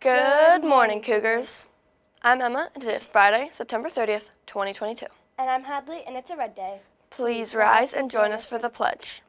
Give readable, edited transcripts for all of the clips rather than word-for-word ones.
Good morning, Cougars. I'm Emma, and today is Friday, September 30th, 2022. And I'm Hadley, and it's a red day. Please rise and join us for the pledge.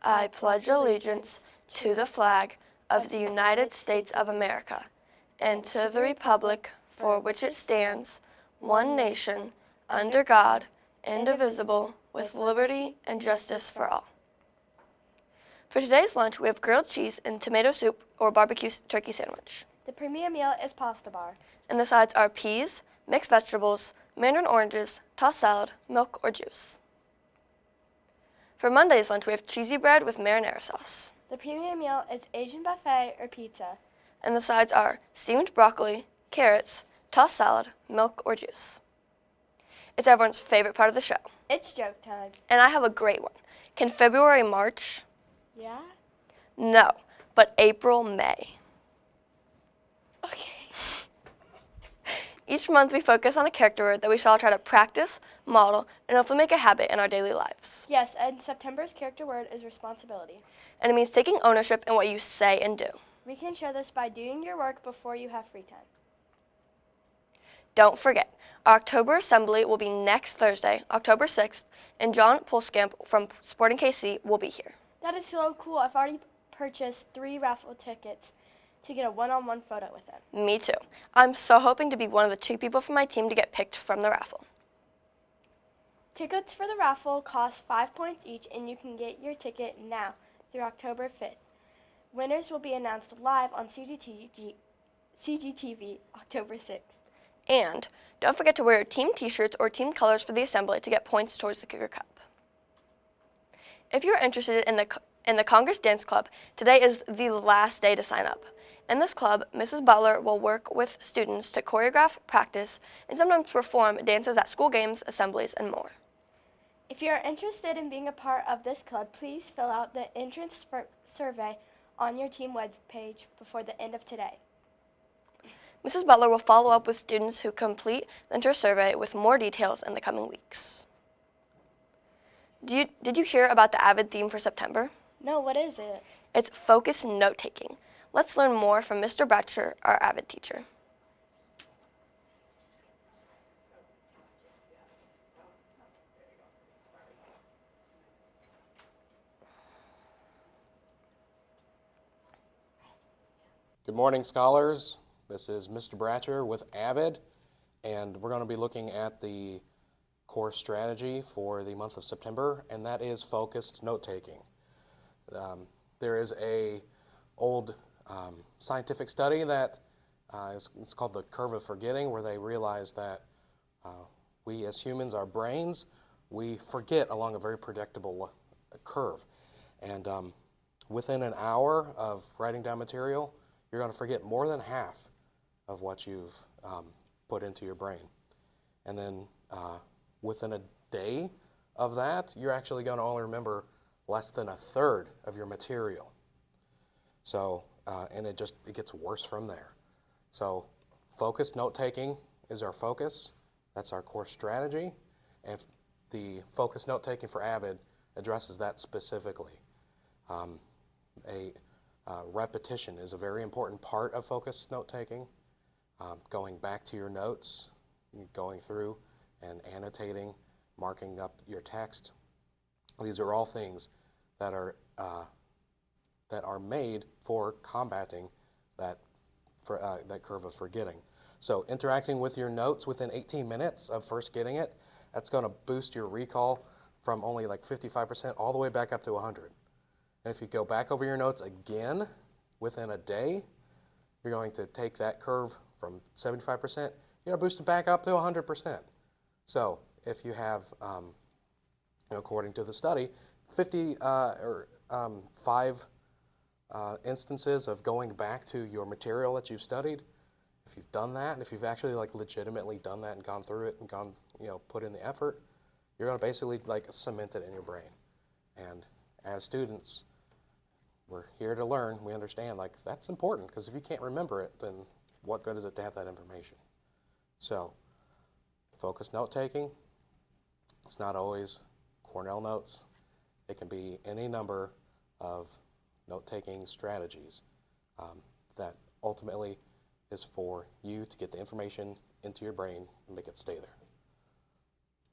I pledge allegiance to the flag of the United States of America and to the republic for which it stands, one nation, under God, indivisible, with liberty and justice for all. For today's lunch, we have grilled cheese and tomato soup or barbecue turkey sandwich. The premium meal is pasta bar. And the sides are peas, mixed vegetables, mandarin oranges, tossed salad, milk, or juice. For Monday's lunch, we have cheesy bread with marinara sauce. The premium meal is Asian buffet or pizza. And the sides are steamed broccoli, carrots, tossed salad, milk, or juice. It's everyone's favorite part of the show. It's joke time. And I have a great one. Can February march? Yeah? No, but April may. Okay. Each month we focus on a character word that we shall try to practice, model, and hopefully make a habit in our daily lives. Yes, and September's character word is responsibility. And it means taking ownership in what you say and do. We can show this by doing your work before you have free time. Don't forget, our October assembly will be next Thursday, October 6th, and John Polskamp from Sporting KC will be here. That is so cool. I've already purchased 3 raffle tickets to get a one-on-one photo with him. Me too. I'm so hoping to be one of the 2 people from my team to get picked from the raffle. Tickets for the raffle cost 5 points each, and you can get your ticket now through October 5th. Winners will be announced live on Cgtv October 6th. And don't forget to wear your team t-shirts or team colors for the assembly to get points towards the Cougar Cup. If you're interested in the Congress Dance Club, today is the last day to sign up. In this club, Mrs. Butler will work with students to choreograph, practice, and sometimes perform dances at school games, assemblies, and more. If you are interested in being a part of this club, please fill out the entrance survey on your team webpage before the end of today. Mrs. Butler will follow up with students who complete the entrance survey with more details in the coming weeks. Did you hear about the AVID theme for September? No, what is it? It's focused note-taking. Let's learn more from Mr. Bratcher, our AVID teacher. Good morning, scholars. This is Mr. Bratcher with AVID, and we're going to be looking at the core strategy for the month of September, and that is focused note-taking. There is a old scientific study that it's called the curve of forgetting, where they realize that we as humans, our brains, we forget along a very predictable curve. And within an hour of writing down material, you're going to forget more than half of what you've put into your brain. And then within a day of that, you're actually going to only remember less than a third of your material. So, and it gets worse from there. So focused note-taking is our focus. That's our core strategy. And the focused note-taking for AVID addresses that specifically. Repetition is a very important part of focused note-taking. Going back to your notes, going through and annotating, marking up your text. These are all things that are made for combating that curve of forgetting. So interacting with your notes within 18 minutes of first getting it, that's going to boost your recall from only like 55% all the way back up to 100. And if you go back over your notes again within a day, you're going to take that curve from 75%, you're going to boost it back up to 100%. So if you have, according to the study, 5 instances of going back to your material that you've studied, if you've done that, and if you've actually legitimately done that and gone through it and put in the effort, you're going to basically cement it in your brain. And as students, we're here to learn. We understand that's important, because if you can't remember it, then what good is it to have that information? So, focused note-taking, it's not always Cornell notes. It can be any number of note-taking strategies. that ultimately is for you to get the information into your brain and make it stay there.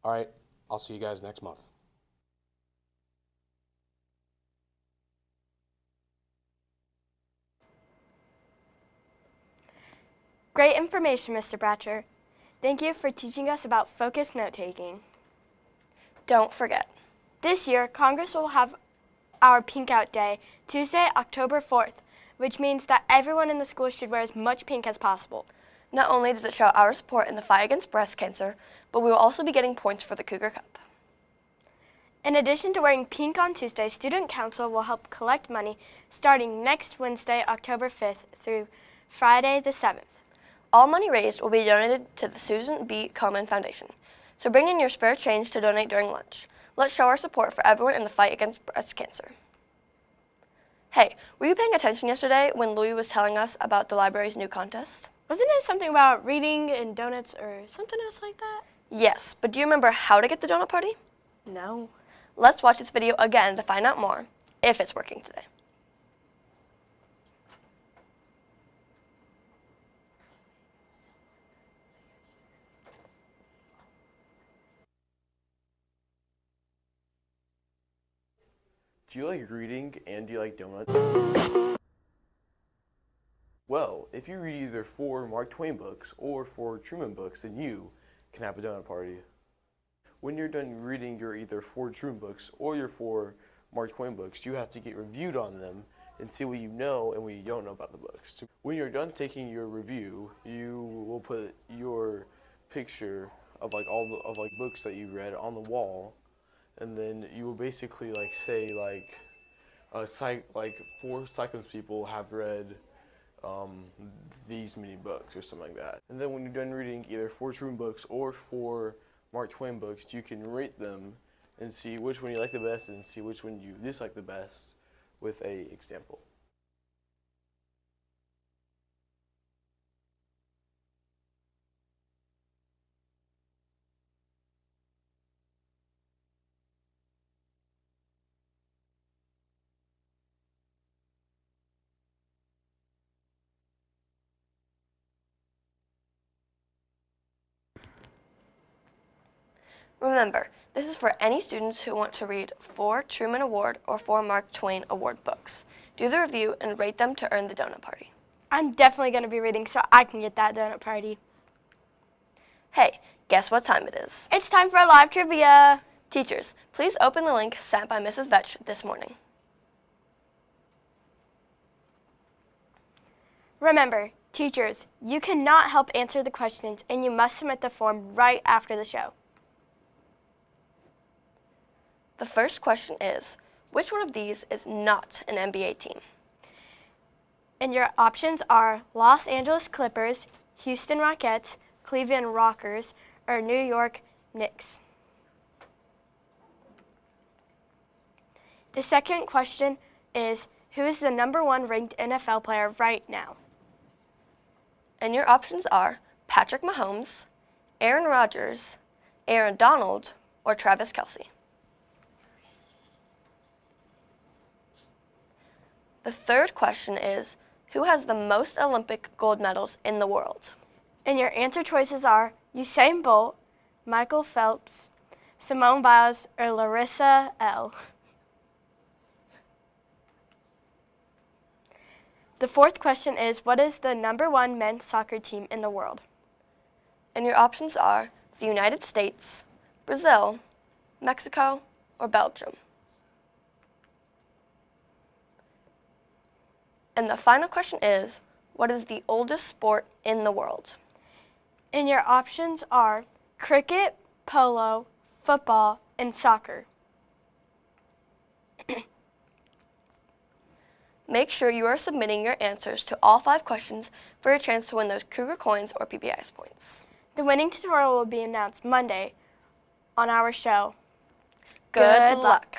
All right, I'll see you guys next month. Great information, Mr. Bratcher. Thank you for teaching us about focused note-taking. Don't forget, This year, Congress will have our Pink Out Day, Tuesday, October 4th, which means that everyone in the school should wear as much pink as possible. not only does it show our support in the fight against breast cancer, but we will also be getting points for the Cougar Cup. In addition to wearing pink on Tuesday, Student Council will help collect money starting next Wednesday, October 5th through Friday the 7th. All money raised will be donated to the Susan B. Komen Foundation. So bring in your spare change to donate during lunch. Let's show our support for everyone in the fight against breast cancer. Hey, were you paying attention yesterday when Louie was telling us about the library's new contest? Wasn't it something about reading and donuts or something else like that? Yes, but do you remember how to get the donut party? No. Let's watch this video again to find out more, if it's working today. Do you like reading and do you like donuts? Well, if you read either 4 Mark Twain books or 4 Truman books, then you can have a donut party. When you're done reading your either 4 Truman books or your 4 Mark Twain books, you have to get reviewed on them and see what you know and what you don't know about the books. When you're done taking your review, you will put your picture of like all the books that you read on the wall. And then you will basically say 4 Cyclones people have read these many books or something like that. And then when you're done reading either 4 Truman books or 4 Mark Twain books, you can rate them and see which one you like the best and see which one you dislike the best with a example. Remember, this is for any students who want to read 4 Truman Award or 4 Mark Twain Award books. Do the review and rate them to earn the donut party. I'm definitely going to be reading so I can get that donut party. Hey, guess what time it is? It's time for a live trivia. Teachers, please open the link sent by Mrs. Vetch this morning. Remember, teachers, you cannot help answer the questions and you must submit the form right after the show. The first question is, which one of these is not an NBA team? And your options are Los Angeles Clippers, Houston Rockets, Cleveland Rockers, or New York Knicks. The second question is, who is the #1 ranked NFL player right now? And your options are Patrick Mahomes, Aaron Rodgers, Aaron Donald, or Travis Kelce. The third question is, who has the most Olympic gold medals in the world? And your answer choices are Usain Bolt, Michael Phelps, Simone Biles, or Larissa L. The fourth question is, what is the #1 men's soccer team in the world? And your options are the United States, Brazil, Mexico, or Belgium. And the final question is, what is the oldest sport in the world? And your options are cricket, polo, football, and soccer. Make sure you are submitting your answers to all 5 questions for a chance to win those Cougar coins or PBIS points. The winning tutorial will be announced Monday on our show. Good luck.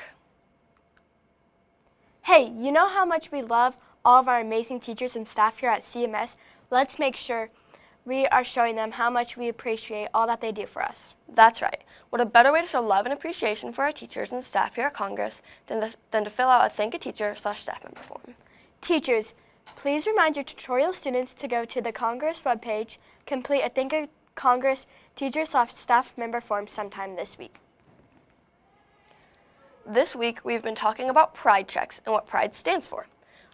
Hey, you know how much we love all of our amazing teachers and staff here at CMS? Let's make sure we are showing them how much we appreciate all that they do for us. That's right. What a better way to show love and appreciation for our teachers and staff here at Congress than to fill out a Thank a Teacher /staff member form. Teachers, Please remind your tutorial students to go to the Congress webpage, complete a Think of Congress teacher/staff member form sometime this week. This week, we've been talking about pride checks and what pride stands for.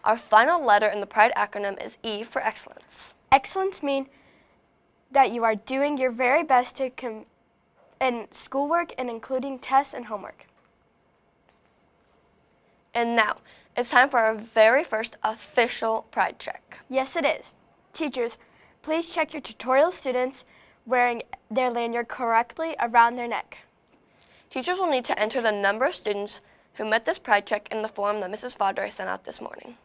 Our final letter in the pride acronym is E for excellence. Excellence means that you are doing your very best in schoolwork and including tests and homework. And now, it's time for our very first official pride check. Yes, it is. Teachers, please check your tutorial students wearing their lanyard correctly around their neck. Teachers will need to enter the number of students who met this pride check in the form that Mrs. Fadre sent out this morning.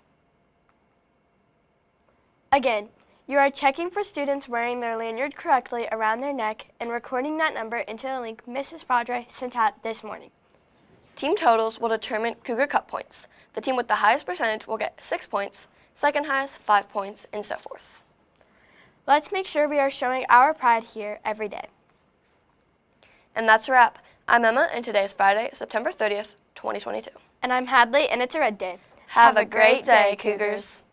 Again, you are checking for students wearing their lanyard correctly around their neck and recording that number into the link Mrs. Fadre sent out this morning. Team totals will determine Cougar Cup points. The team with the highest percentage will get 6 points, second highest 5 points, and so forth. Let's make sure we are showing our pride here every day. And that's a wrap. I'm Emma, and today is Friday, September 30th, 2022. And I'm Hadley, and it's a red day. Have a great day, Cougars.